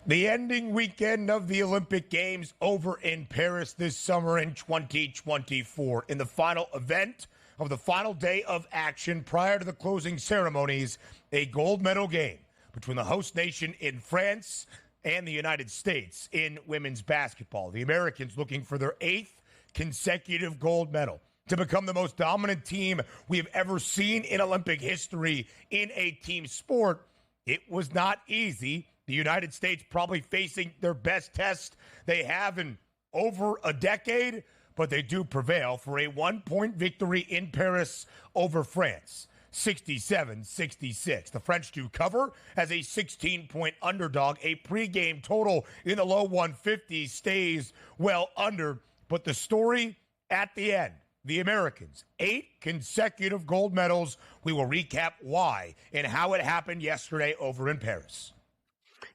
The ending weekend of the Olympic Games over in Paris this summer in 2024. In the final event of the final day of action prior to the closing ceremonies, a gold medal game between the host nation in France and the United States in women's basketball. The Americans looking for their 8th consecutive gold medal to become the most dominant team we have ever seen in Olympic history in a team sport. It was not easy. The United States probably facing their best test they have in over a decade, but they do prevail for a 1-point victory in Paris over France, 67-66. The French do cover as a 16-point underdog. A pregame total in the low 150s stays well under, but the story at the end, the Americans, 8 consecutive gold medals. We will recap why and how it happened yesterday over in Paris.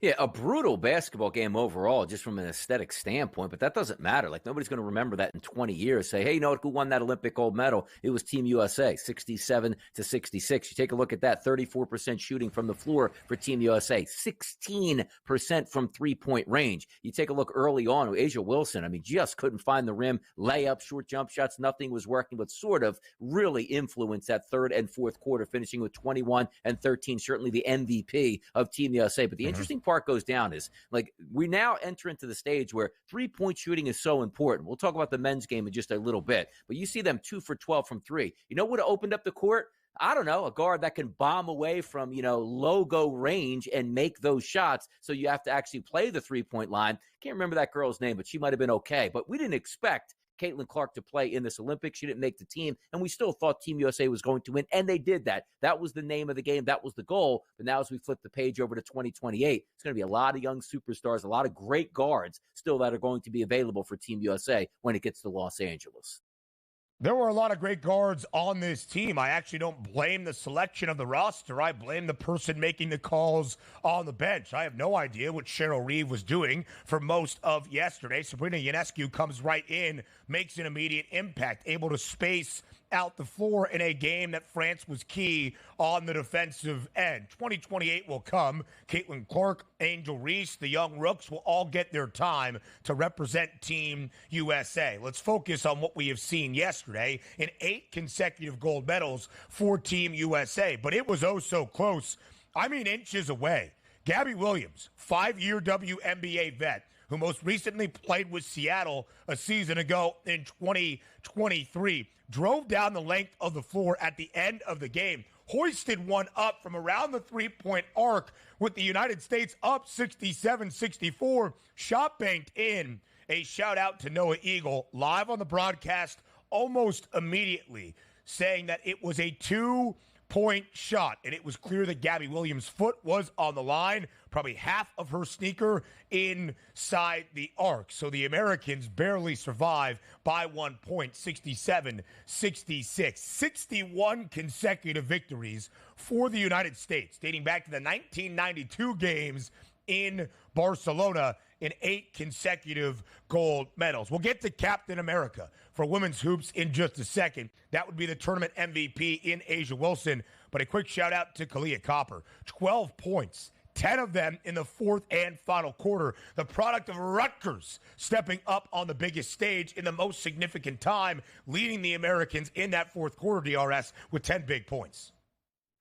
Yeah, a brutal basketball game overall, just from an aesthetic standpoint, but that doesn't matter. Like, nobody's going to remember that in 20 years. Say, hey, you know who won that Olympic gold medal? It was Team USA, 67-66. You take a look at that, 34% shooting from the floor for Team USA, 16% from three-point range. You take a look early on with A'ja Wilson. I mean, just couldn't find the rim, layup, short jump shots, nothing was working, but sort of really influenced that third and fourth quarter, finishing with 21 and 13, certainly the MVP of Team USA. But the interesting part goes down is, like, we now enter into the stage where three-point shooting is so important. We'll talk about the men's game in just a litlittle bit, but you see them 2 for 12 from three. You know what opened up the court? I don't know, a guard that can bomb away from, logo range and make those shots. So you have to actually play the three-point line. Can't remember that girl's name, but she might have been okay. But we didn't expect Caitlin Clark to play in this Olympics. She didn't make the team, and we still thought Team USA was going to win, and they did that. That was the name of the game. That was the goal. But now as we flip the page over to 2028, it's going to be a lot of young superstars, a lot of great guards still that are going to be available for Team USA when it gets to Los Angeles. There were a lot of great guards on this team. I actually don't blame the selection of the roster. I blame the person making the calls on the bench. I have no idea what Cheryl Reeve was doing for most of yesterday. Sabrina Ionescu comes right in, makes an immediate impact, able to space out the floor in a game that France was key on the defensive end. 2028 will come. Caitlin Clark, Angel Reese, the young rooks will all get their time to represent Team USA. Let's focus on what we have seen yesterday in 8 consecutive gold medals for Team USA. But it was oh so close. I mean, inches away. Gabby Williams, 5-year WNBA vet, who most recently played with Seattle a season ago in 2023, drove down the length of the floor at the end of the game, hoisted one up from around the three-point arc with the United States up 67-64, shot banked in. A shout-out to Noah Eagle, live on the broadcast almost immediately, saying that it was a 2-point shot, and it was clear that Gabby Williams' foot was on the line, probably half of her sneaker inside the arc. So the Americans barely survive by 1 point, 67-66. 61 consecutive victories for the United States, dating back to the 1992 games in Barcelona, in 8 consecutive gold medals. We'll get to Captain America for women's hoops in just a second. That would be the tournament MVP in A'ja Wilson. But a quick shout out to Kalia Copper. 12 points, 10 of them in the fourth and final quarter. The product of Rutgers stepping up on the biggest stage in the most significant time, leading the Americans in that fourth quarter, DRS, with 10 big points.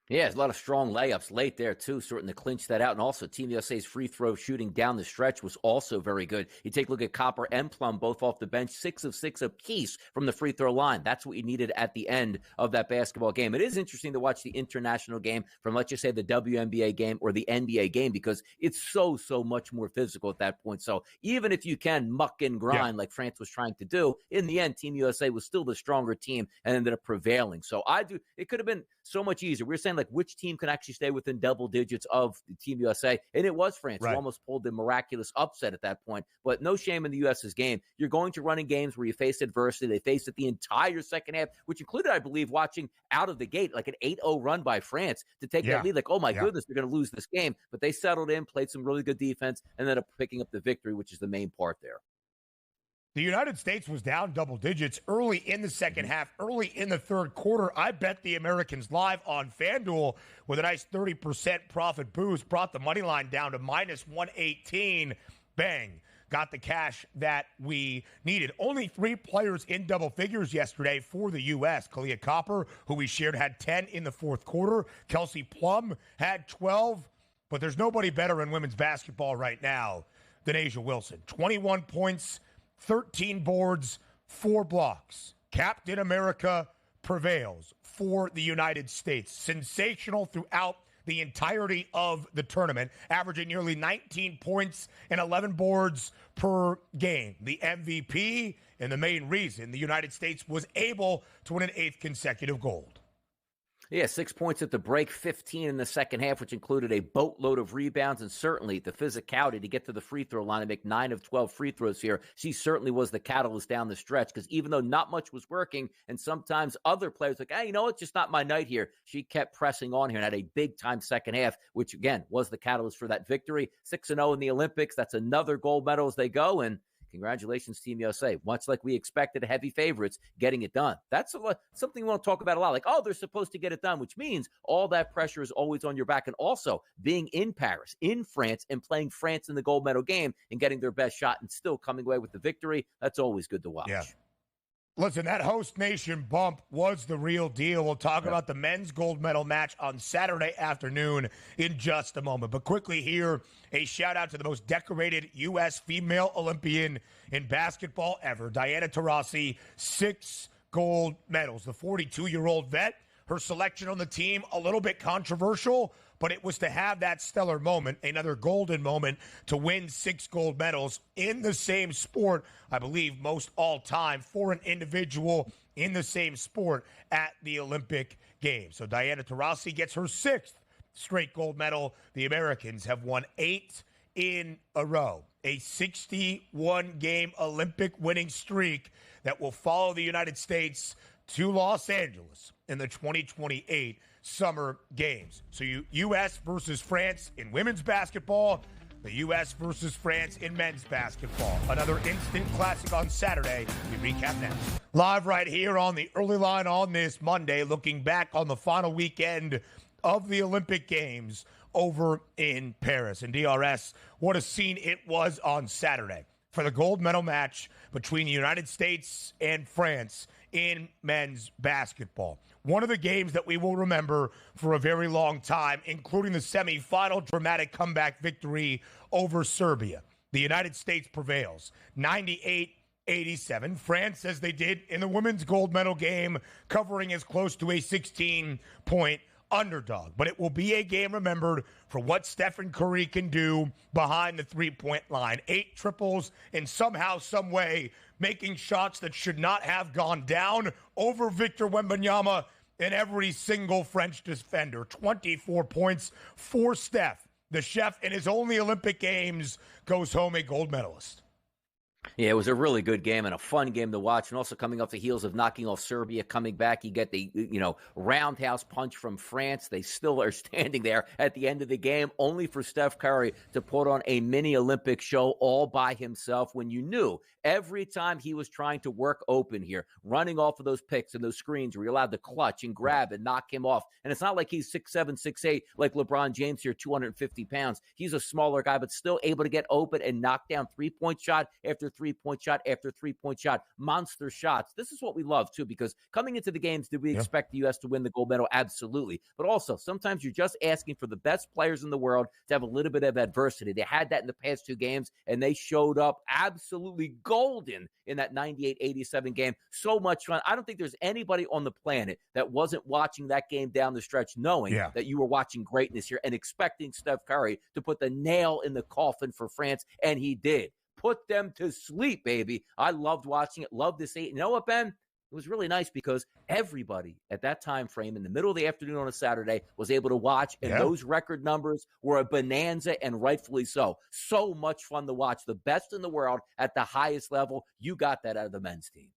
Yeah, there's a lot of strong layups late there, too, starting to clinch that out. And also, Team USA's free throw shooting down the stretch was also very good. You take a look at Copper and Plum, both off the bench, 6 of 6 apiece from the free throw line. That's what you needed at the end of that basketball game. It is interesting to watch the international game from, let's just say, the WNBA game or the NBA game, because it's so much more physical at that point. So even if you can muck and grind like France was trying to do, in the end, Team USA was still the stronger team and ended up prevailing. So it could have been so much easier. We're saying, like, which team can actually stay within double digits of the Team USA, and it was France, who almost pulled the miraculous upset at that point. But no shame in the US's game. You're going to run in games where you face adversity. They faced it the entire second half, which included, I believe, watching out of the gate like an 8-0 run by France to take that lead. Like, oh my goodness, they're going to lose this game. But they settled in, played some really good defense, and ended up picking up the victory, which is the main part there. The United States was down double digits early in the second half, early in the third quarter. I bet the Americans live on FanDuel with a nice 30% profit boost, brought the money line down to minus 118. Bang. Got the cash that we needed. Only 3 players in double figures yesterday for the U.S. Kalia Copper, who we shared, had 10 in the fourth quarter. Kelsey Plum had 12. But there's nobody better in women's basketball right now than A'ja Wilson. 21 points, 13 boards, 4 blocks. Captain America prevails for the United States. Sensational throughout the entirety of the tournament, averaging nearly 19 points and 11 boards per game. The MVP and the main reason the United States was able to win an 8th consecutive gold. Yeah, 6 points at the break, 15 in the second half, which included a boatload of rebounds, and certainly the physicality to get to the free throw line and make 9 of 12 free throws here. She certainly was the catalyst down the stretch, because even though not much was working, and sometimes other players like, hey, you know what, just not my night here, she kept pressing on here and had a big-time second half, which, again, was the catalyst for that victory. 6-0 in the Olympics. That's another gold medal as they go, and congratulations, Team USA. Much like we expected, heavy favorites getting it done. That's something we won't talk about a lot. Like, oh, they're supposed to get it done, which means all that pressure is always on your back. And also being in Paris, in France, and playing France in the gold medal game and getting their best shot and still coming away with the victory, that's always good to watch. Yeah. Listen, that host nation bump was the real deal. We'll talk about the men's gold medal match on Saturday afternoon in just a moment. But quickly here, a shout out to the most decorated U.S. female Olympian in basketball ever, Diana Taurasi, 6 gold medals. The 42-year-old vet, her selection on the team, a little bit controversial, but it was to have that stellar moment, another golden moment, to win 6 gold medals in the same sport, I believe most all time, for an individual in the same sport at the Olympic Games. So Diana Taurasi gets her 6th straight gold medal. The Americans have won 8 in a row, a 61-game Olympic winning streak that will follow the United States to Los Angeles in the 2028 Summer Games. So U.S. versus France in women's basketball, the U.S. versus France in men's basketball. Another instant classic on Saturday. We recap next. Live right here on the early line on this Monday, looking back on the final weekend of the Olympic Games over in Paris. And DRS, what a scene it was on Saturday for the gold medal match between the United States and France in men's basketball. One of the games that we will remember for a very long time, including the semifinal dramatic comeback victory over Serbia. The United States prevails 98-87. France, as they did in the women's gold medal game, covering as close to a 16-point underdog. But it will be a game remembered for what Stephen Curry can do behind the three-point line. 8 triples, and somehow, some way, making shots that should not have gone down over Victor Wembanyama and every single French defender. 24 points for Steph. The chef in his only Olympic Games goes home a gold medalist. Yeah, it was a really good game and a fun game to watch. And also coming off the heels of knocking off Serbia, coming back, you get the, roundhouse punch from France. They still are standing there at the end of the game, only for Steph Curry to put on a mini Olympic show all by himself when you knew every time he was trying to work open here, running off of those picks and those screens where you're allowed to clutch and grab and knock him off. And it's not like he's 6'7", 6'8", like LeBron James here, 250 pounds. He's a smaller guy, but still able to get open and knock down three-point shot after three-point shot after three-point shot, monster shots. This is what we love, too, because coming into the games, did we expect the U.S. to win the gold medal? Absolutely. But also, sometimes you're just asking for the best players in the world to have a little bit of adversity. They had that in the past 2 games, and they showed up absolutely golden in that 98-87 game. So much fun. I don't think there's anybody on the planet that wasn't watching that game down the stretch knowing that you were watching greatness here and expecting Steph Curry to put the nail in the coffin for France, and he did. Put them to sleep, baby. I loved watching it. Loved to see it. You know what, Ben? It was really nice because everybody at that time frame in the middle of the afternoon on a Saturday was able to watch, and those record numbers were a bonanza, and rightfully so. So much fun to watch. The best in the world at the highest level. You got that out of the men's team.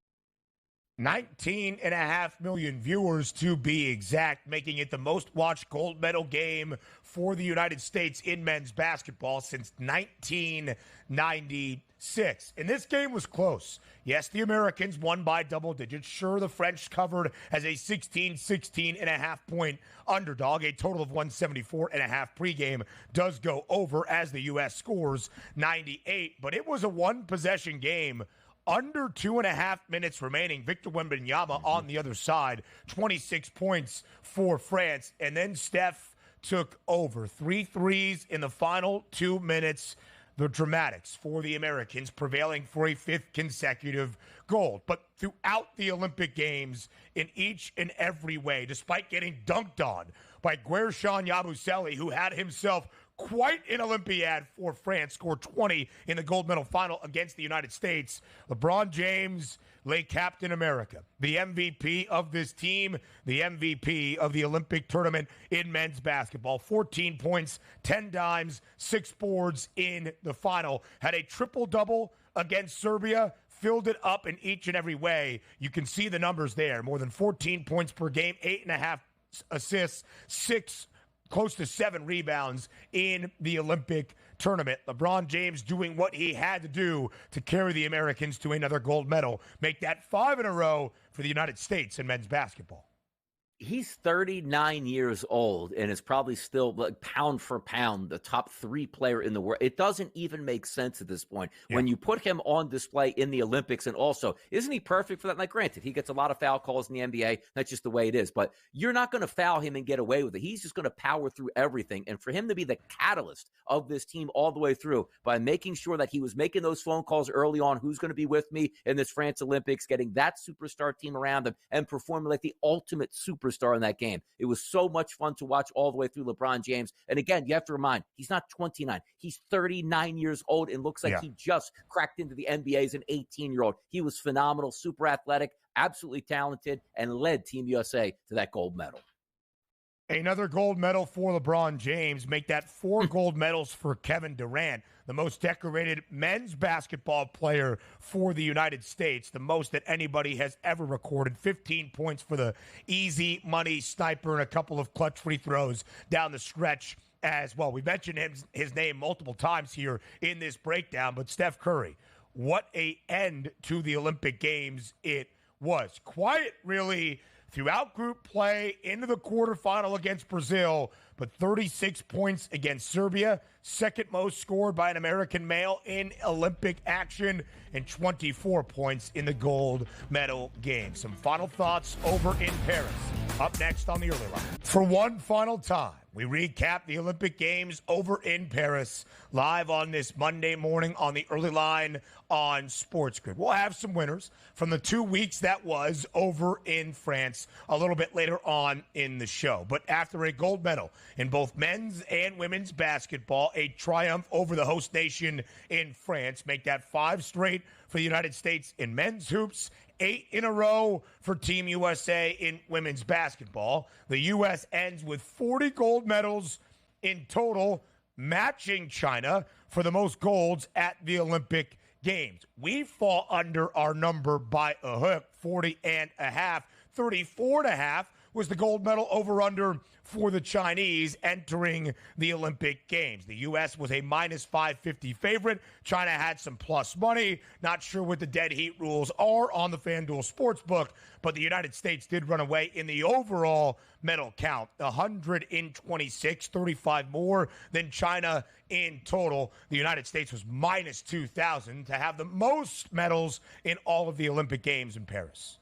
19.5 million viewers to be exact, making it the most watched gold medal game for the United States in men's basketball since 1996. And this game was close. Yes, the Americans won by double digits. Sure, the French covered as a 16.5 point underdog. A total of 174.5 pregame does go over as the U.S. scores 98. But it was a one-possession game. Under 2.5 minutes remaining, Victor Wembanyama on the other side, 26 points for France. And then Steph took over. 3 threes in the final 2 minutes. The dramatics for the Americans, prevailing for a 5th consecutive gold. But throughout the Olympic Games, in each and every way, despite getting dunked on by Guerschon Yabusele, who had himself quite an Olympiad for France, scored 20 in the gold medal final against the United States. LeBron James lay Captain America, the MVP of this team, the MVP of the Olympic tournament in men's basketball. 14 points, 10 dimes, 6 boards in the final. Had a triple-double against Serbia, filled it up in each and every way. You can see the numbers there. More than 14 points per game, 8.5 assists, 6 close to 7 rebounds in the Olympic tournament. LeBron James doing what he had to do to carry the Americans to another gold medal, make that 5 in a row for the United States in men's basketball. He's 39 years old and is probably still, like, pound for pound, the top 3 player in the world. It doesn't even make sense at this point. Yeah. When you put him on display in the Olympics, and also, isn't he perfect for that? Like, granted, he gets a lot of foul calls in the NBA. That's just the way it is. But you're not going to foul him and get away with it. He's just going to power through everything. And for him to be the catalyst of this team all the way through by making sure that he was making those phone calls early on, who's going to be with me in this France Olympics, getting that superstar team around him, and performing like the ultimate superstar in that game. It was so much fun to watch all the way through LeBron James. And again, you have to remind, he's not 29. He's 39 years old and looks like he just cracked into the NBA as an 18-year-old. He was phenomenal, super athletic, absolutely talented, and led Team USA to that gold medal. Another gold medal for LeBron James. Make that 4 gold medals for Kevin Durant, the most decorated men's basketball player for the United States, the most that anybody has ever recorded. 15 points for the easy money sniper and a couple of clutch free throws down the stretch as well. We mentioned his name multiple times here in this breakdown, but Steph Curry, what a end to the Olympic Games it was. Quiet, really, throughout group play, into the quarterfinal against Brazil, but 36 points against Serbia, second most scored by an American male in Olympic action, and 24 points in the gold medal game. Some final thoughts over in Paris. Up next on the Early Line. For one final time, we recap the Olympic Games over in Paris, live on this Monday morning on the Early Line on Sports Grid. We'll have some winners from the 2 weeks that was over in France a little bit later on in the show. But after a gold medal in both men's and women's basketball, a triumph over the host nation in France, make that 5 straight for the United States in men's hoops, 8 in a row for Team USA in women's basketball. The U.S. ends with 40 gold medals in total, matching China for the most golds at the Olympic Games. We fall under our number by a hook, 40.5. 34.5 was the gold medal over-under for the Chinese entering the Olympic Games. The U.S. was a minus 550 favorite. China had some plus money. Not sure what the dead heat rules are on the FanDuel Sportsbook, but the United States did run away in the overall medal count. 126, 35 more than China in total. The United States was minus 2,000 to have the most medals in all of the Olympic Games in Paris.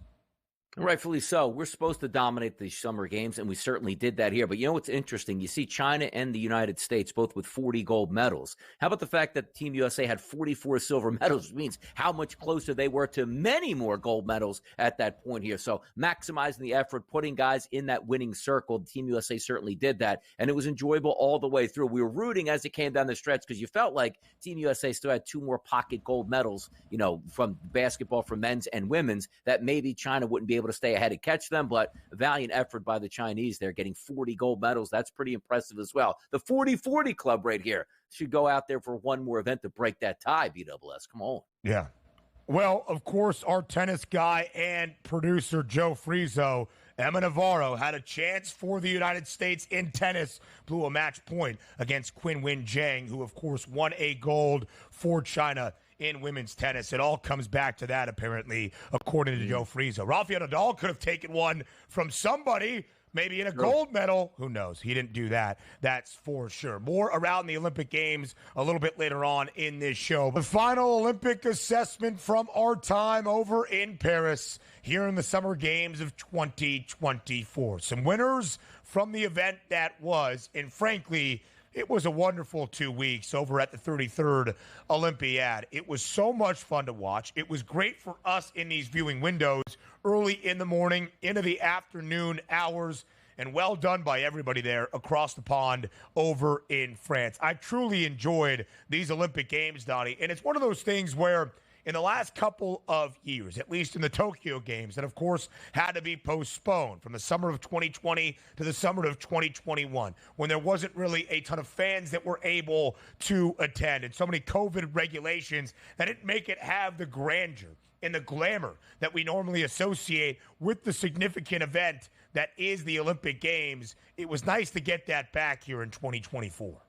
Rightfully so. We're supposed to dominate these summer games, and we certainly did that here. But you know what's interesting? You see China and the United States both with 40 gold medals. How about the fact that Team USA had 44 silver medals, which means how much closer they were to many more gold medals at that point here. So maximizing the effort, putting guys in that winning circle. Team USA certainly did that, and it was enjoyable all the way through. We were rooting as it came down the stretch because you felt like Team USA still had 2 more pocket gold medals, you know, from basketball for men's and women's, that maybe China wouldn't be able to stay ahead and catch them, but a valiant effort by the Chinese. They're getting 40 gold medals. That's pretty impressive as well. The 40-40 club right here should go out there for one more event to break that tie, BWS. Come on. Yeah. Well, of course, our tennis guy and producer, Joe Frizo, Emma Navarro, had a chance for the United States in tennis, blew a match point against Qinwen Zhang, who, of course, won a gold for China in women's tennis. It all comes back to that, apparently, according to Joe Frizo. Rafael Nadal could have taken one from somebody, maybe in a gold medal. Who knows? He didn't do that. That's for sure. More around the Olympic Games a little bit later on in this show. The final Olympic assessment from our time over in Paris here in the Summer Games of 2024. Some winners from the event that was, and frankly, it was a wonderful 2 weeks over at the 33rd Olympiad. It was so much fun to watch. It was great for us in these viewing windows early in the morning, into the afternoon hours, and well done by everybody there across the pond over in France. I truly enjoyed these Olympic Games, Donnie, and it's one of those things where in the last couple of years, at least in the Tokyo Games, that of course had to be postponed from the summer of 2020 to the summer of 2021, when there wasn't really a ton of fans that were able to attend, and so many COVID regulations that didn't make it have the grandeur and the glamour that we normally associate with the significant event that is the Olympic Games. It was nice to get that back here in 2024.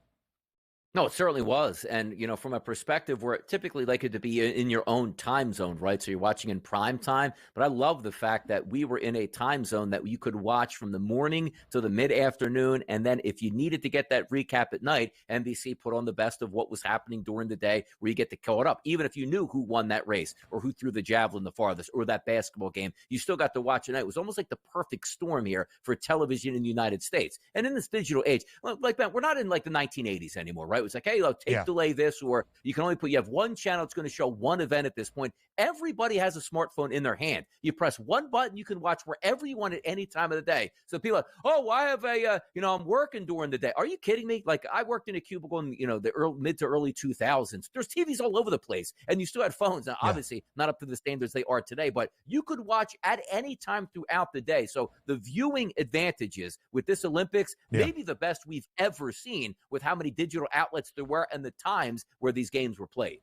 No, it certainly was. And, from a perspective where typically like it to be in your own time zone, right? So you're watching in prime time. But I love the fact that we were in a time zone that you could watch from the morning to the mid-afternoon. And then if you needed to get that recap at night, NBC put on the best of what was happening during the day where you get to caught up. Even if you knew who won that race or who threw the javelin the farthest or that basketball game, you still got to watch it at night. It was almost like the perfect storm here for television in the United States. And in this digital age, like that, we're not in like the 1980s anymore, right? It was like, hey, tape delay this, or you have one channel that's going to show one event at this point. Everybody has a smartphone in their hand. You press one button, you can watch wherever you want at any time of the day. So people are like, oh, well, I have I'm working during the day. Are you kidding me? Like I worked in a cubicle in, the mid to early 2000s. There's TVs all over the place, and you still had phones. Now, obviously, not up to the standards they are today, but you could watch at any time throughout the day. So the viewing advantages with this Olympics, maybe the best we've ever seen with how many digital outlets there were and the times where these games were played.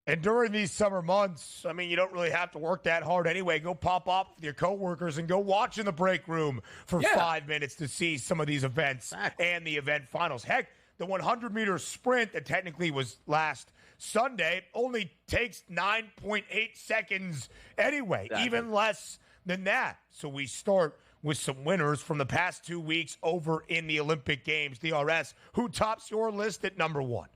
And during these summer months, I mean, you don't really have to work that hard anyway. Go pop up with your coworkers and go watch in the break room for 5 minutes to see some of these events and the event finals. Heck, the 100-meter sprint that technically was last Sunday only takes 9.8 seconds anyway, even less than that. So we start with some winners from the past 2 weeks over in the Olympic Games. DRS, who tops your list at number one?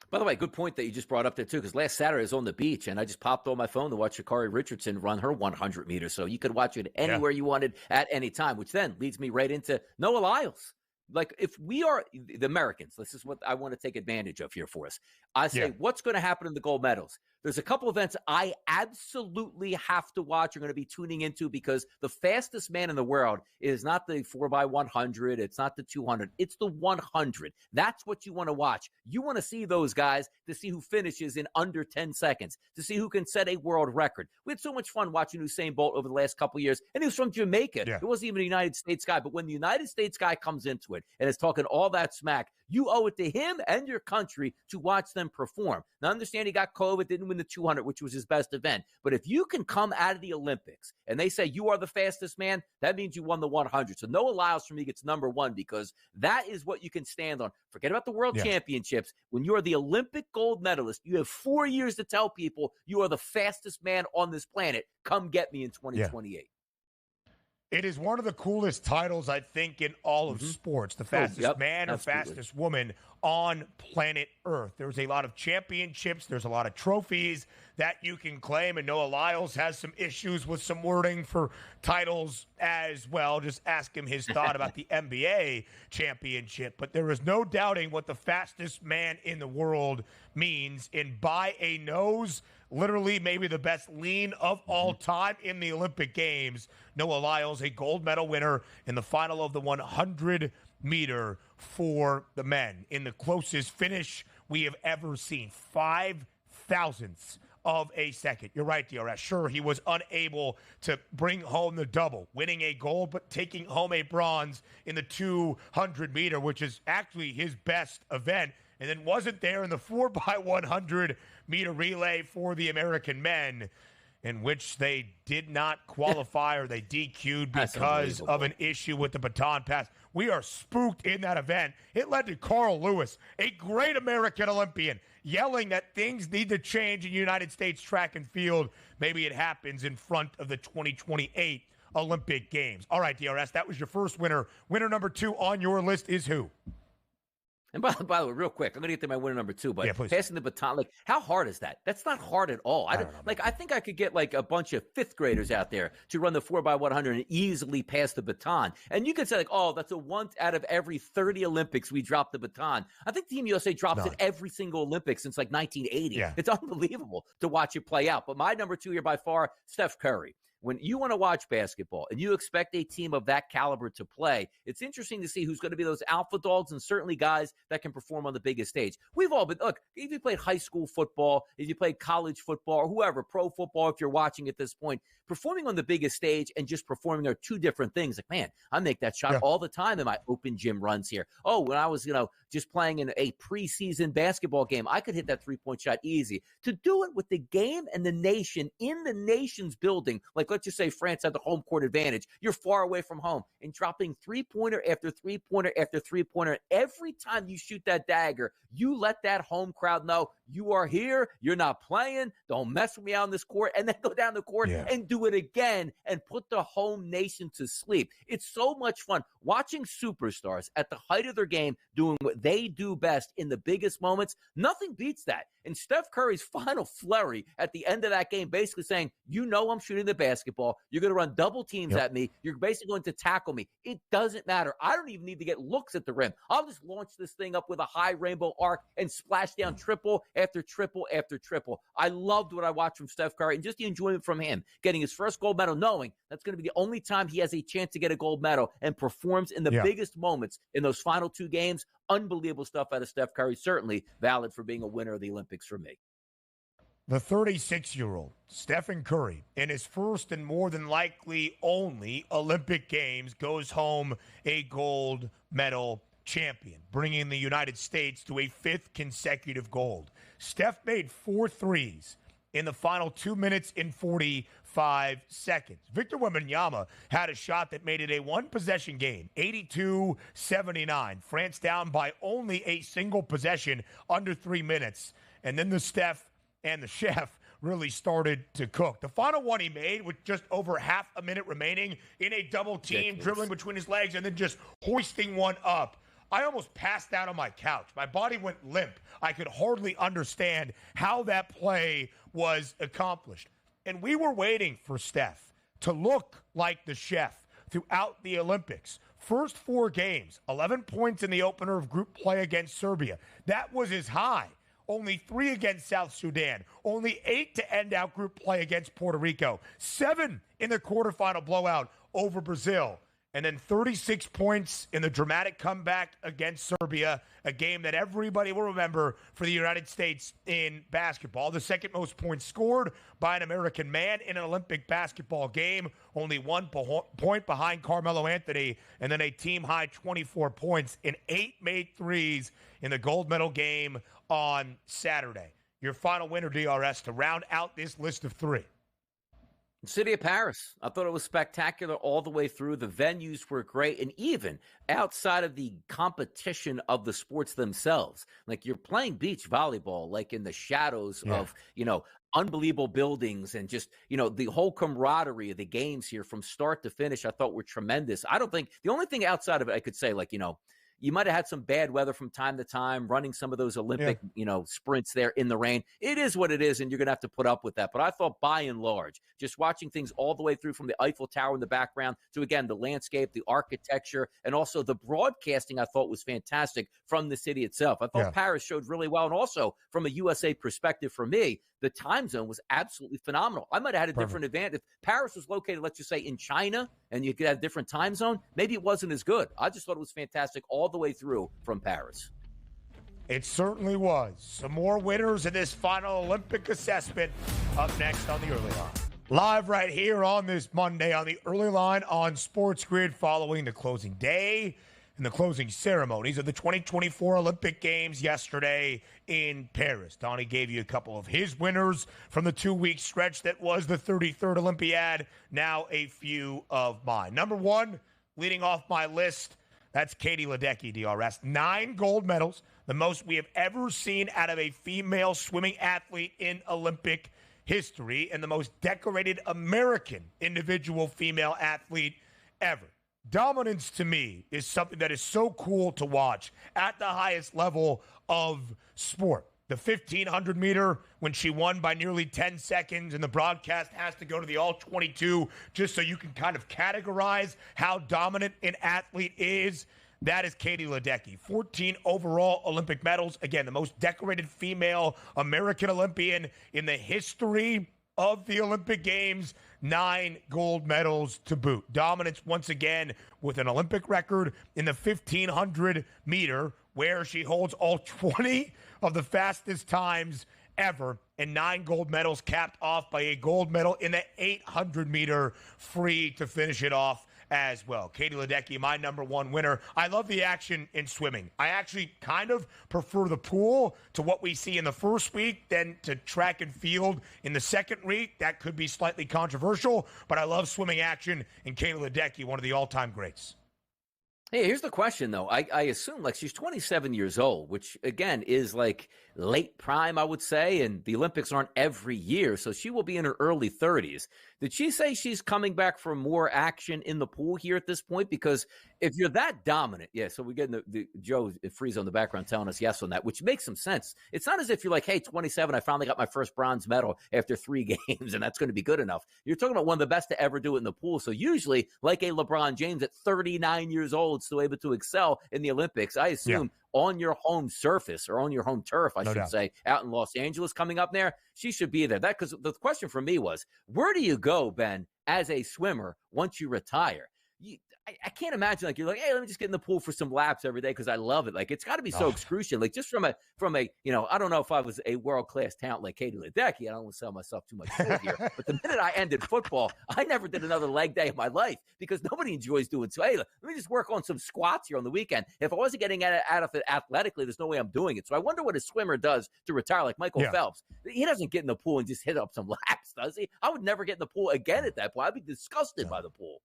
By the way, good point that you just brought up there, too, because last Saturday I was on the beach, and I just popped on my phone to watch Sha'Carri Richardson run her 100 meters. So you could watch it anywhere you wanted at any time, which then leads me right into Noah Lyles. Like, if we are the Americans, this is what I want to take advantage of here for us. I say, what's going to happen in the gold medals? There's a couple events I absolutely have to watch. You're going to be tuning into because the fastest man in the world is not the 4x100. It's not the 200. It's the 100. That's what you want to watch. You want to see those guys to see who finishes in under 10 seconds, to see who can set a world record. We had so much fun watching Usain Bolt over the last couple of years, and he was from Jamaica. It wasn't even a United States guy. But when the United States guy comes into it and is talking all that smack, you owe it to him and your country to watch them perform. Now, understand he got COVID, didn't win the 200, which was his best event. But if you can come out of the Olympics and they say you are the fastest man, that means you won the 100. So Noah Lyles for me gets number one because that is what you can stand on. Forget about the World Championships. When you are the Olympic gold medalist, you have 4 years to tell people you are the fastest man on this planet. Come get me in 2028. It is one of the coolest titles, I think, in all of sports. The fastest man or fastest woman on planet Earth. There's a lot of championships. There's a lot of trophies that you can claim. And Noah Lyles has some issues with some wording for titles as well. Just ask him his thought about the NBA championship. But there is no doubting what the fastest man in the world means. And by a nose, literally maybe the best lean of all time in the Olympic Games. Noah Lyles, a gold medal winner in the final of the 100-meter for the men in the closest finish we have ever seen. 5 thousandths of a second. You're right, DRS. Sure, he was unable to bring home the double, winning a gold, but taking home a bronze in the 200-meter, which is actually his best event. and then wasn't there in the 4x100 meter relay for the American men, in which they did not qualify or they DQ'd because of an issue with the baton pass. We are spooked in that event. It led to Carl Lewis, a great American Olympian, yelling that things need to change in United States track and field. Maybe it happens in front of the 2028 Olympic Games. All right, DRS, that was your first winner. Winner number 2 on your list is who? And by the way, real quick, I'm going to get to my winner number 2, but yeah, passing the baton, like, how hard is that? That's not hard at all. I think I could get, like, a bunch of fifth graders out there to run the 4x100 and easily pass the baton. And you could say, like, oh, that's a once out of every 30 Olympics we drop the baton. I think Team USA drops it every single Olympics since, like, 1980. Yeah. It's unbelievable to watch it play out. But my number 2 here by far, Steph Curry. When you want to watch basketball and you expect a team of that caliber to play, it's interesting to see who's going to be those alpha dogs and certainly guys that can perform on the biggest stage. We've all been, look, if you played high school football, if you played college football, or whoever, pro football, if you're watching at this point, performing on the biggest stage and just performing are two different things. Like, man, I make that shot all the time in my open gym runs here. Oh, when I was, just playing in a preseason basketball game, I could hit that three-point shot easy. To do it with the game and the nation in the nation's building, like let's just say France had the home court advantage. You're far away from home and dropping three-pointer after three-pointer after three-pointer. Every time you shoot that dagger, you let that home crowd know you are here. You're not playing. Don't mess with me on this court. And then go down the court and do it again and put the home nation to sleep. It's so much fun watching superstars at the height of their game doing what they do best in the biggest moments. Nothing beats that. And Steph Curry's final flurry at the end of that game basically saying, I'm shooting the basketball. You're going to run double teams at me. You're basically going to tackle me. It doesn't matter. I don't even need to get looks at the rim. I'll just launch this thing up with a high rainbow arc and splash down triple after triple after triple. I loved what I watched from Steph Curry and just the enjoyment from him getting his first gold medal, knowing that's going to be the only time he has a chance to get a gold medal and performs in the biggest moments in those final two games. Unbelievable stuff out of Steph Curry. Certainly valid for being a winner of the Olympics for me. The 36-year-old Stephen Curry, in his first and more than likely only Olympic Games, goes home a gold medal champion, bringing the United States to a fifth consecutive gold. Steph made 4 threes in the final 2 minutes and 45 seconds. Victor Wembanyama had a shot that made it a one-possession game, 82-79. France down by only a single possession under 3 minutes. And then the Steph and the Chef really started to cook. The final one he made with just over half a minute remaining in a double team, dribbling between his legs and then just hoisting one up. I almost passed out on my couch. My body went limp. I could hardly understand how that play was accomplished. And we were waiting for Steph to look like the Chef throughout the Olympics. First 4 games, 11 points in the opener of group play against Serbia. That was his high. Only 3 against South Sudan. Only 8 to end out group play against Puerto Rico. 7 in the quarterfinal blowout over Brazil. And then 36 points in the dramatic comeback against Serbia, a game that everybody will remember for the United States in basketball. The second most points scored by an American man in an Olympic basketball game, only 1 point behind Carmelo Anthony, and then a team-high 24 points and 8 made threes in the gold medal game on Saturday. Your final winner, DRS, to round out this list of 3. City of Paris. I thought it was spectacular all the way through. The venues were great. And even outside of the competition of the sports themselves, like you're playing beach volleyball, like in the shadows of, unbelievable buildings and just, the whole camaraderie of the games here from start to finish, I thought were tremendous. I don't think the only thing outside of it I could say, you might have had some bad weather from time to time, running some of those Olympic, sprints there in the rain. It is what it is, and you're going to have to put up with that. But I thought by and large, just watching things all the way through from the Eiffel Tower in the background to, again, the landscape, the architecture, and also the broadcasting I thought was fantastic from the city itself. I thought Paris showed really well. And also from a USA perspective for me, the time zone was absolutely phenomenal. I might have had a different advantage. If Paris was located, let's just say, in China, and you could have a different time zone, maybe it wasn't as good. I just thought it was fantastic all the way through from Paris. It certainly was. Some more winners in this final Olympic assessment up next on the Early Line. Live right here on this Monday on the Early Line on Sports Grid following the closing day in the closing ceremonies of the 2024 Olympic Games yesterday in Paris. Donnie gave you a couple of his winners from the 2-week stretch that was the 33rd Olympiad. Now a few of mine. Number one, leading off my list, that's Katie Ledecky, DRS. 9 gold medals, the most we have ever seen out of a female swimming athlete in Olympic history, and the most decorated American individual female athlete ever. Dominance to me is something that is so cool to watch at the highest level of sport. The 1,500 meter, when she won by nearly 10 seconds, and the broadcast has to go to the all 22 just so you can kind of categorize how dominant an athlete is. That is Katie Ledecky. 14 overall Olympic medals. Again, the most decorated female American Olympian in the history of the Olympic Games. 9 gold medals to boot. Dominance once again with an Olympic record in the 1,500 meter, where she holds all 20 of the fastest times ever, and 9 gold medals, capped off by a gold medal in the 800 meter free to finish it off as well. Katie Ledecky, my number one winner. I love the action in swimming. I actually kind of prefer the pool to what we see in the first week than to track and field in the second week. That could be slightly controversial, but I love swimming action, and Katie Ledecky, one of the all-time greats. Hey, here's the question, though. I assume, like, she's 27 years old, which, again, is, like, late prime, I would say, and the Olympics aren't every year, so she will be in her early 30s. Did she say she's coming back for more action in the pool here at this point? Because if you're that dominant, yeah, so we're getting the Joe Freeze on the background telling us yes on that, which makes some sense. It's not as if you're like, hey, 27, I finally got my first bronze medal after 3 games, and that's going to be good enough. You're talking about one of the best to ever do it in the pool. So usually, like a LeBron James at 39 years old, still able to excel in the Olympics, I assume on your home surface, or on your home turf, I should say, out in Los Angeles coming up there, she should be there. That, because the question for me was, where do you go, Ben, as a swimmer once you retire? I can't imagine, like, you're like, hey, let me just get in the pool for some laps every day because I love it. Like, it's got to be so excruciating. Like, just from a, I don't know if I was a world-class talent like Katie Ledecky. I don't want to sell myself too much short here. But the minute I ended football, I never did another leg day of my life because nobody enjoys doing so. Hey, let me just work on some squats here on the weekend. If I wasn't getting out of it athletically, there's no way I'm doing it. So I wonder what a swimmer does to retire, like Michael Phelps. He doesn't get in the pool and just hit up some laps, does he? I would never get in the pool again at that point. I'd be disgusted by the pool.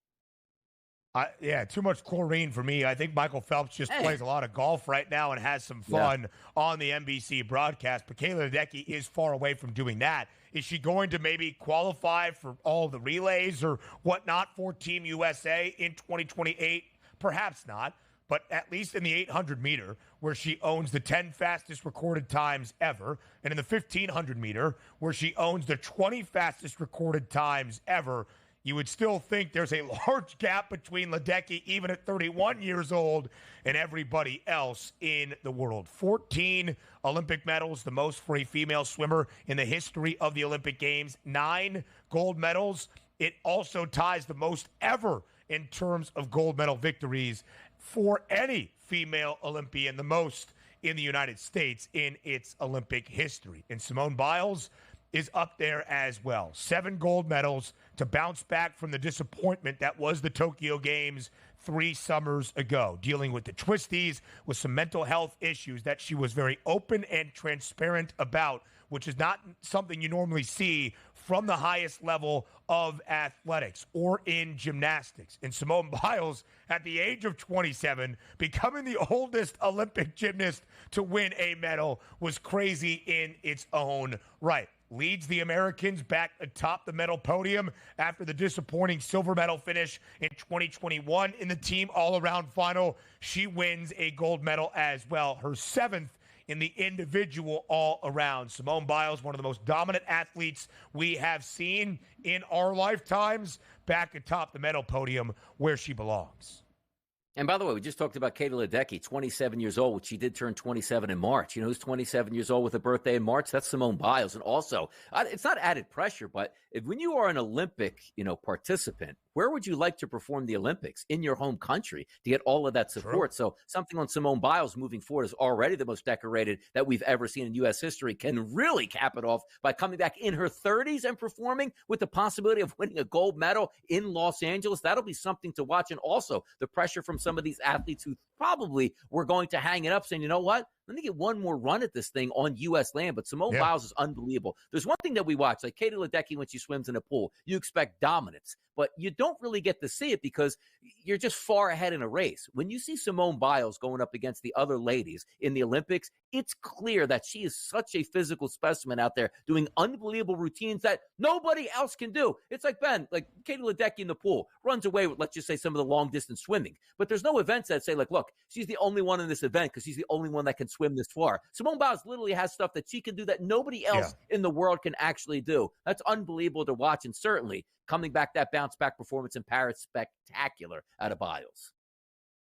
Too much chlorine for me. I think Michael Phelps just plays a lot of golf right now and has some fun on the NBC broadcast. But Katie Ledecky is far away from doing that. Is she going to maybe qualify for all the relays or whatnot for Team USA in 2028? Perhaps not. But at least in the 800 meter, where she owns the 10 fastest recorded times ever, and in the 1500 meter, where she owns the 20 fastest recorded times ever, you would still think there's a large gap between Ledecky, even at 31 years old, and everybody else in the world. 14 Olympic medals, the most for a female swimmer in the history of the Olympic Games. 9 gold medals. It also ties the most ever in terms of gold medal victories for any female Olympian, the most in the United States in its Olympic history. And Simone Biles is up there as well. 7 gold medals to bounce back from the disappointment that was the Tokyo Games 3 summers ago, dealing with the twisties, with some mental health issues that she was very open and transparent about, which is not something you normally see from the highest level of athletics or in gymnastics. And Simone Biles, at the age of 27, becoming the oldest Olympic gymnast to win a medal, was crazy in its own right. Leads the Americans back atop the medal podium after the disappointing silver medal finish in 2021 in the team all-around final. She wins a gold medal as well, her 7th in the individual all-around. Simone Biles, one of the most dominant athletes we have seen in our lifetimes, back atop the medal podium where she belongs. And by the way, we just talked about Katie Ledecky, 27 years old, which she did turn 27 in March. You know who's 27 years old with a birthday in March? That's Simone Biles. And also, it's not added pressure, but when you are an Olympic, participant, where would you like to perform the Olympics? In your home country to get all of that support. True. So something on Simone Biles moving forward is already the most decorated that we've ever seen in U.S. history, can really cap it off by coming back in her 30s and performing with the possibility of winning a gold medal in Los Angeles. That'll be something to watch. And also the pressure from some of these athletes who probably were going to hang it up saying, you know what? Let me get one more run at this thing on U.S. land. But Simone Biles is unbelievable. There's one thing that we watch, like Katie Ledecky when she swims in a pool. You expect dominance, but you don't really get to see it because you're just far ahead in a race. When you see Simone Biles going up against the other ladies in the Olympics, it's clear that she is such a physical specimen out there doing unbelievable routines that nobody else can do. It's like, Ben, like Katie Ledecky in the pool runs away with, let's just say, some of the long-distance swimming. But there's no events that say, like, look, she's the only one in this event because she's the only one that can swim this far. Simone Biles literally has stuff that she can do that nobody else in the world can actually do. That's unbelievable to watch, and certainly coming back, that bounce-back performance in Paris, spectacular out of Biles.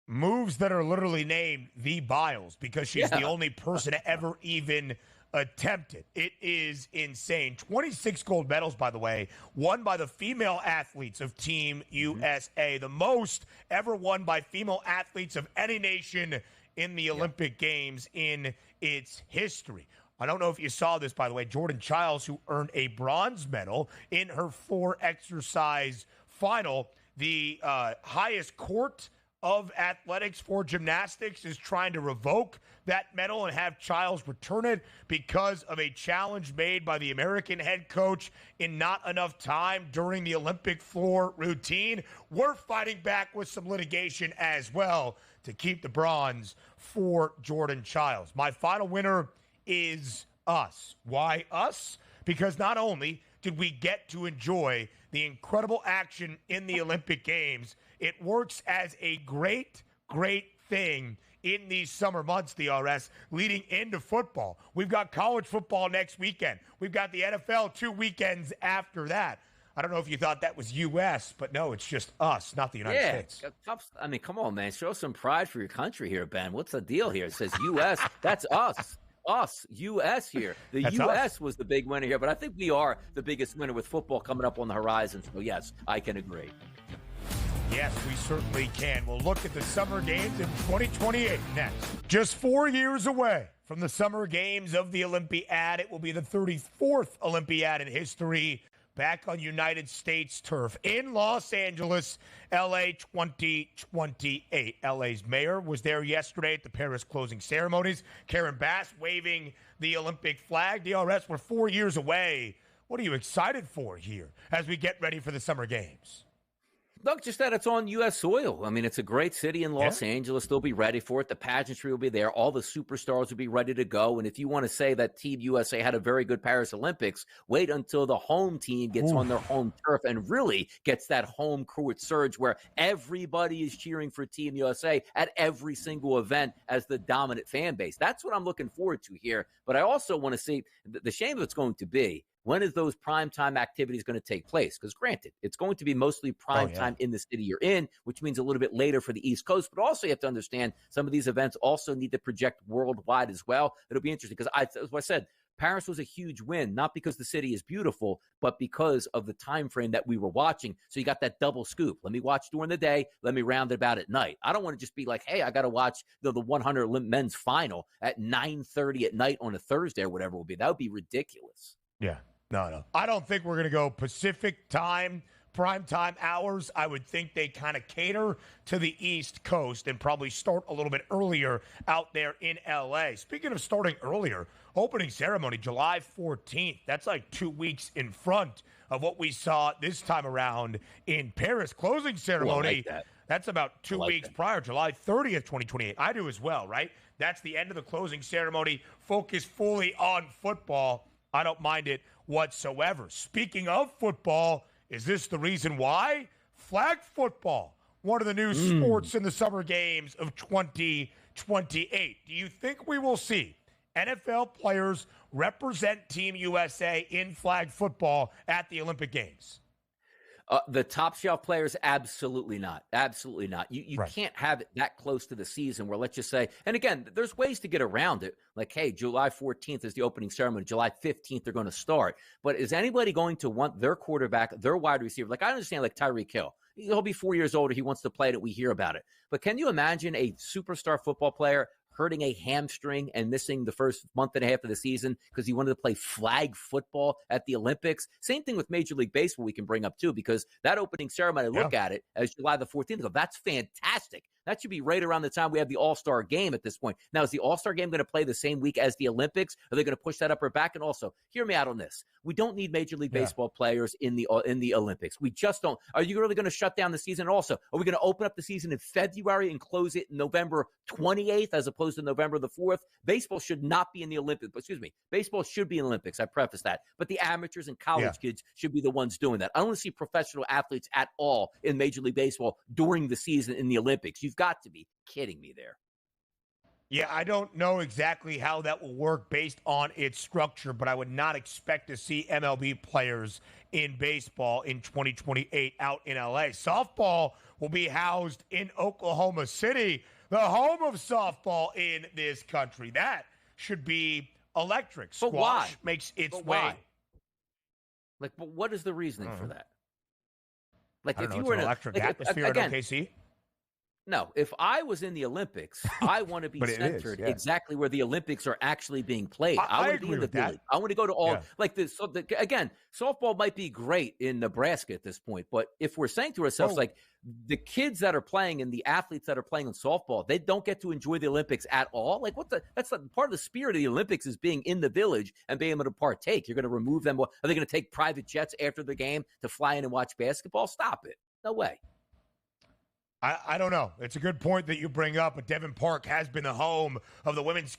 Moves that are literally named the Biles because she's the only person to ever even attempt it. It is insane. 26 gold medals, by the way, won by the female athletes of Team USA, the most ever won by female athletes of any nation in the Olympic Games in its history. I don't know if you saw this, by the way. Jordan Childs, who earned a bronze medal in her 4-exercise final, the highest court of athletics for gymnastics is trying to revoke that medal and have Childs return it because of a challenge made by the American head coach in not enough time during the Olympic floor routine. We're fighting back with some litigation as well to keep the bronze for Jordan Childs. My final winner is us. Why us? Because not only did we get to enjoy the incredible action in the Olympic Games, it works as a great, great thing in these summer months, DRS, leading into football. We've got college football next weekend. We've got the NFL 2 weekends after that. I don't know if you thought that was U.S., but no, it's just us, not the United States. I mean, come on, man. Show some pride for your country here, Ben. What's the deal here? It says U.S. That's us. Us, U.S. here. That's U.S. us. was the big winner here, but I think we are the biggest winner with football coming up on the horizon. So, yes, I can agree. Yes, we certainly can. We'll look at the Summer Games in 2028 next. Just 4 years away from the Summer Games of the Olympiad. It will be the 34th Olympiad in history, back on United States turf in Los Angeles, LA 2028. LA's mayor was there yesterday at the Paris closing ceremonies. Karen Bass waving the Olympic flag. DRS, we're 4 years away. What are you excited for here as we get ready for the Summer Games? Look, just that it's on U.S. soil. I mean, it's a great city in Los Angeles. They'll be ready for it. The pageantry will be there. All the superstars will be ready to go. And if you want to say that Team USA had a very good Paris Olympics, wait until the home team gets on their home turf and really gets that home court surge where everybody is cheering for Team USA at every single event as the dominant fan base. That's what I'm looking forward to here. But I also want to see the shame of it's going to be, when is those primetime activities going to take place? Because granted, it's going to be mostly primetime in the city you're in, which means a little bit later for the East Coast. But also you have to understand some of these events also need to project worldwide as well. It'll be interesting because, as I said, Paris was a huge win, not because the city is beautiful, but because of the time frame that we were watching. So you got that double scoop. Let me watch during the day. Let me round it about at night. I don't want to just be like, hey, I got to watch the 100 men's final at 9:30 at night on a Thursday or whatever it will be. That would be ridiculous. Yeah. No. I don't think we're going to go Pacific time, prime time hours. I would think they kind of cater to the East Coast and probably start a little bit earlier out there in L.A. Speaking of starting earlier, opening ceremony, July 14th. That's like 2 weeks in front of what we saw this time around in Paris. Closing ceremony, that's about 2 weeks prior, July 30th, 2028. I do as well, right? That's the end of the closing ceremony. Focus fully on football. I don't mind it whatsoever. Speaking of football, is this the reason why? Flag football, one of the new sports in the Summer Games of 2028. Do you think we will see NFL players represent Team USA in flag football at the Olympic Games? The top shelf players, absolutely not. Absolutely not. You can't have it that close to the season where, let's just say, and again, there's ways to get around it. Like, hey, July 14th is the opening ceremony. July 15th, they're going to start. But is anybody going to want their quarterback, their wide receiver? Like, I understand, like Tyreek Hill. He'll be 4 years older. He wants to play it. We hear about it. But can you imagine a superstar football player hurting a hamstring and missing the first month and a half of the season because he wanted to play flag football at the Olympics? Same thing with Major League Baseball we can bring up too, because that opening ceremony, look at it as July the 14th. Go, that's fantastic. That should be right around the time we have the All-Star game at this point. Now, is the All-Star game going to play the same week as the Olympics? Are they going to push that upper back? And also, hear me out on this. We don't need Major League Baseball players in the Olympics. We just don't. Are you really going to shut down the season? And also, are we going to open up the season in February and close it November 28th as opposed to November the 4th? Baseball should not be in the Olympics. Excuse me. Baseball should be in the Olympics. I preface that. But the amateurs and college kids should be the ones doing that. I don't want to see professional athletes at all in Major League Baseball during the season in the Olympics. You've got to be kidding me there. Yeah, I don't know exactly how that will work based on its structure, but I would not expect to see MLB players in baseball in 2028 out in LA. Softball will be housed in Oklahoma City, the home of softball in this country. That should be electric. But why? Makes its but way. Why? Like, but what is the reasoning for that? Like, if you it's were an in electric atmosphere in OKC. No, if I was in the Olympics, I want to be centered exactly where the Olympics are actually being played. I want to be in the village. I want to go to all like this. So again, softball might be great in Nebraska at this point, but if we're saying to ourselves, like the kids that are playing and the athletes that are playing in softball, they don't get to enjoy the Olympics at all. Like that's part of the spirit of the Olympics is being in the village and being able to partake. You're going to remove them. Are they going to take private jets after the game to fly in and watch basketball? Stop it. No way. I don't know. It's a good point that you bring up, but Devon Park has been the home of the women's.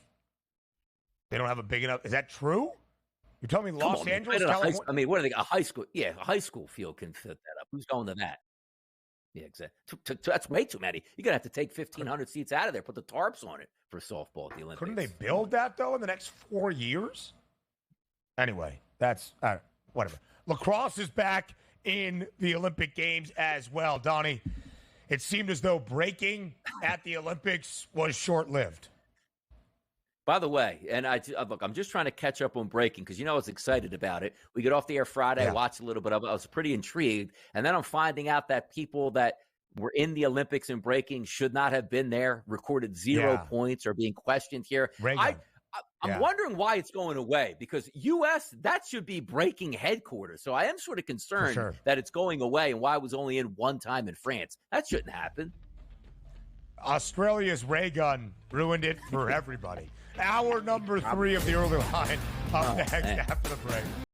They don't have a big enough. Is that true? You're telling me Los Angeles, California? I mean, what are they? A high school? Yeah, a high school field can fit that up. Who's going to that? Yeah, exactly. That's way too many. You're going to have to take 1,500 seats out of there, put the tarps on it for softball at the Olympics. Couldn't they build that, though, in the next 4 years? Anyway, that's whatever. Lacrosse is back in the Olympic Games as well, Donnie. It seemed as though breaking at the Olympics was short-lived. By the way, and look, I'm just trying to catch up on breaking because I was excited about it. We get off the air Friday, I watched a little bit of it. I was pretty intrigued. And then I'm finding out that people that were in the Olympics and breaking should not have been there, recorded 0 points, or being questioned here. I'm wondering why it's going away because U.S., that should be breaking headquarters. So I am sort of concerned that it's going away and why it was only in one time in France. That shouldn't happen. Australia's ray gun ruined it for everybody. Hour number 3 of the early line up next after the break.